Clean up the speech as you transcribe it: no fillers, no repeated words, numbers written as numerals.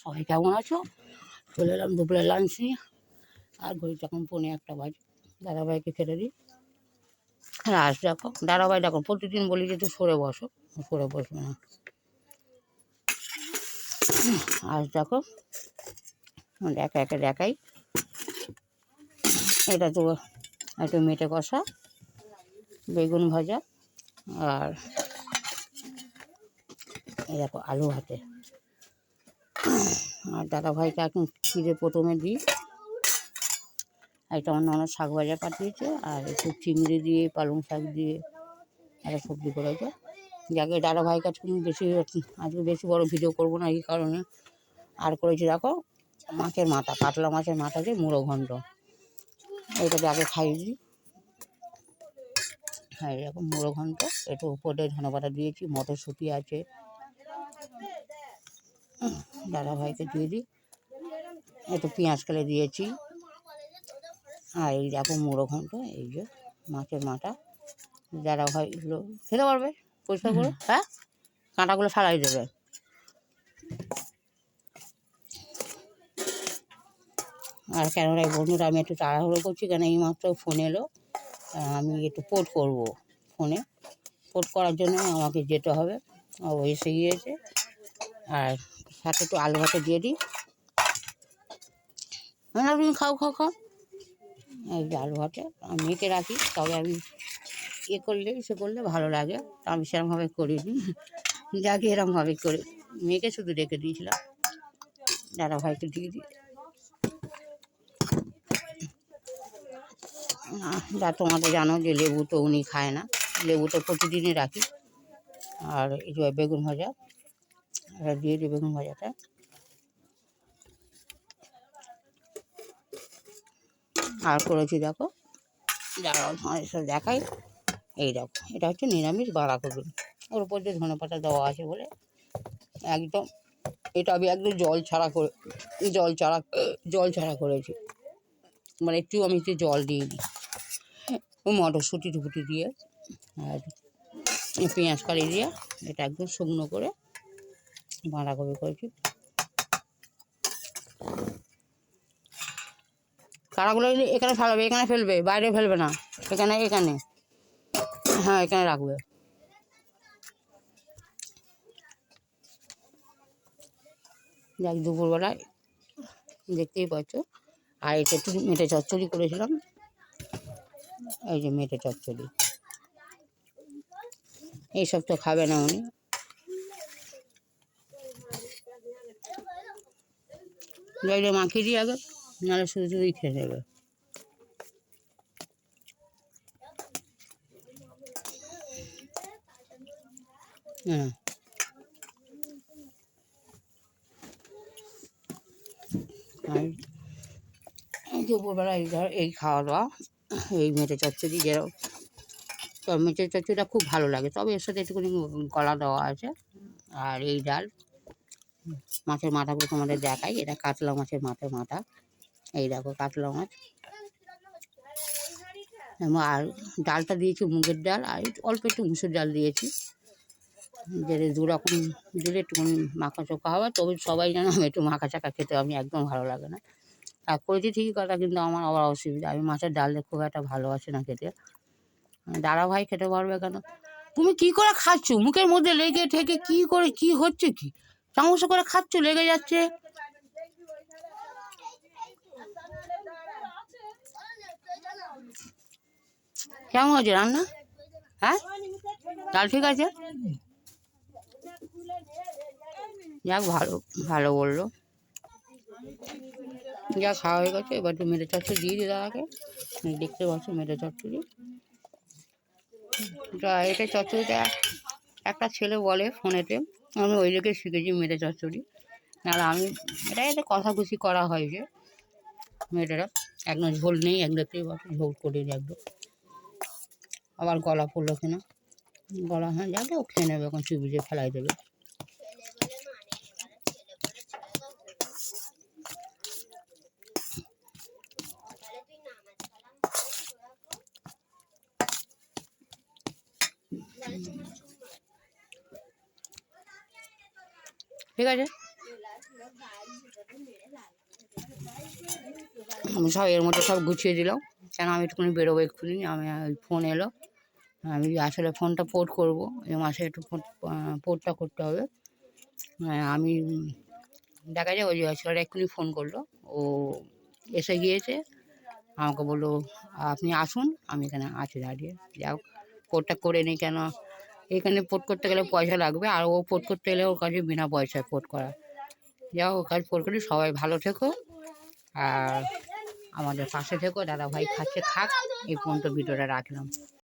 সবাই কেমন আছো? চলে এলাম দুপুরে লাঞ্চ নিয়ে। আর ঘড়িটা এখন 1:45 বাজে। দাদাভাইকে খেতে দিই। আর আজ দেখো দাদাভাই, দেখো প্রতিদিন বলি যে একটু সরে বসো, সরে বসবে না। আজ দেখো একা একা দেখাই। এটা তো একটু মেটে কষা, বেগুন ভাজা, আর এই দেখো আলু ভাতে। আর দাদাভাইকে এখন খিদে প্রথমে দিই। একটা অন্য অন্য শাক ভাজা পাঠিয়েছে, আর একটু চিংড়ি দিয়ে পালং শাক দিয়ে একটা সবজি করেছে। যাকে দাদাভাইয়ের কাছে বেশি আজকে বেশি বড় ভিডিও করবো না এই কারণে। আর করেছি দেখো মাছের মাথা, কাতলা মাছের মাথা দিয়ে মুড়ো ঘন্ট। এইটাকে আগে খাইয়ে দিই। হ্যাঁ, এরকম মুড়ো ঘন্ট। একটু উপরে ধনেপাতা দিয়েছি, মটরশুঁটি আছে। দাদাভাইকে দিয়ে দিই। একটু পেঁয়াজ কেলে দিয়েছি। আর এই দেখো মুড়ো ঘন্ট, এই যে মাছের মাথা। দাদাভাই এগুলো খেতে পারবে পরিষ্কার করে, হ্যাঁ, কাঁটাগুলো ফেলাই দেবে। আর কেননা বন্ধুরা আমি একটু তাড়াহুড়ো করছি, কেন এই মাত্র ফোন এলো। আমি একটু পোর্ট করব ফোনে। পোর্ট করার জন্য আমাকে যেতে হবে। ও এসে গিয়েছে। আর সাথে একটু আলু ভাতে দিয়ে দিই। না তুমি খাও খাও খাও। এই যে আলু ভাতে আমি মেখে রাখি, তবে আমি করলে সে করলে ভালো লাগে। আমি সেরকমভাবে করিনি, যাকে এরকমভাবে করে মেয়েকে শুধু রেখে দিয়েছিলাম। দাদাভাইকে দিয়ে দিই। যা তোমাদের জানো যে লেবু তো উনি খায় না, লেবু তো প্রতিদিনই রাখি। আর এই যে বেগুন ভাজা, এটা দিয়ে দিই বেগুন ভাজাটা। আর করেছি দেখো, যারা সব দেখাই, এই দেখো এটা হচ্ছে নিরামিষ বাঁধাকপি। ওর উপর যে ধনেপাতা দেওয়া আছে বলে একদম, এটা আমি একদম জল ছাড়া করেছি। মানে একটু আমি একটু জল দিয়ে দিই, মটরশুঁটি টুকুটি দিয়ে আর পেঁয়াজ কালি দিয়ে এটা একদম শুকনো করে বাঁধাকপি করেছি। কাঁটাগুলো এখানে ফেলাবে, এখানে ফেলবে, বাইরে ফেলবে না। এখানে এখানে হ্যাঁ, এখানে রাখবে। যাক দুপুরবেলায় দেখতেই পাচ্ছ। আর এটা একটু মেটে চচ্চড়ি করেছিলাম। এই যে মেটে চচ্চড়ি, এইসব তো খাবে না উনি। যাইলে মাখিয়ে দিই আগে, নাহলে শুধু শুধুই খেয়ে নেবে। হ্যাঁ, আর দুপুরবেলা এই খাওয়া দাওয়া, এই মেটে চচ্চড়ি। যেরকম মেটে চচ্চড়িটা খুব ভালো লাগে, তবে এর সাথে একটুখানি কলা দেওয়া আছে। আর এই ডাল, মাছের মাথাগুলো তোমাদের দেখাই। এটা কাতলা মাছের মাথা। এই দেখো কাতলা মাছ। আর ডালটা দিয়েছি মুগের ডাল, আর অল্প একটু মুসুর ডাল দিয়েছি। যে দুরকম দিলে একটুখানি মাখা চোখা হবে। তবে সবাই জানো আমি একটু মাখা চাকা খেতে আমি একদম ভালো লাগে না। আর করেছি ঠিকই কথা, কিন্তু আমার আবার অসুবিধা, আমি মাছের ডাল খুব একটা ভালোবাসি না খেতে। দাদাভাই খেতে পারবে কেন? তুমি কি করে খাচ্ছ? মুখের মধ্যে লেগে ঠেকে কি করে, কি হচ্ছে কি? চামচ করে খাচ্ছ, লেগে যাচ্ছে। কেমন হয়েছে রান্না? হ্যাঁ, ডাল ঠিক আছে? যাক, ভালো ভালো বললো। যা খাওয়া হয়ে গেছে, এবার একটু মেটে চচ্চড়ি দিয়ে দিই দাদাকে। দেখতে পাচ্ছ মেটে চচ্চড়ি। এটা চচ্চড়িটা একটা ছেলে বলে ফোনেতে, আমি ওই লেগে শিখেছি মেটে চচ্চড়ি। নাহলে আমি এটা কষাকষি করা হয় যে মেয়েটারা, একদম ঝোল নেই, এক দেখতেই পাচ্ছ ঝোল করে একদম। আবার গলা পড়লো কিনা, গলা হ্যাঁ যাবে, ও খেয়ে নেবে, এখন চুবিয়ে ফেলাই দেবে। ঠিক আছে। আমি সব এর মধ্যে সব গুছিয়ে দিলাম, কেন আমি একটুখানি বেরোবো, এক্ষুনি আমি ফোন এলো, আমি আসলে ফোনটা পোর্ট করবো, এই মাসে একটু পোর্টটা করতে হবে। আমি দেখা যায় ওই ছেলেটা এক্ষুনি ফোন করলো, ও এসে গিয়েছে, আমাকে বললো আপনি আসুন, আমি এখানে আছি দাঁড়িয়ে, যাও পোর্টটা করে নিই, কেন এখানে পোর্ট করতে গেলে পয়সা লাগবে, আর ও পোর্ট করতে গেলে ওর কাছে বিনা পয়সায় পোর্ট করা। যাও ওর কাছে পোর্ট করি, সবাই ভালো থেকো আর আমাদের পাশে থেকো, দাদা ভাই খাচ্ছে খাক, এই পর্যন্ত ভিডিওটা রাখলাম।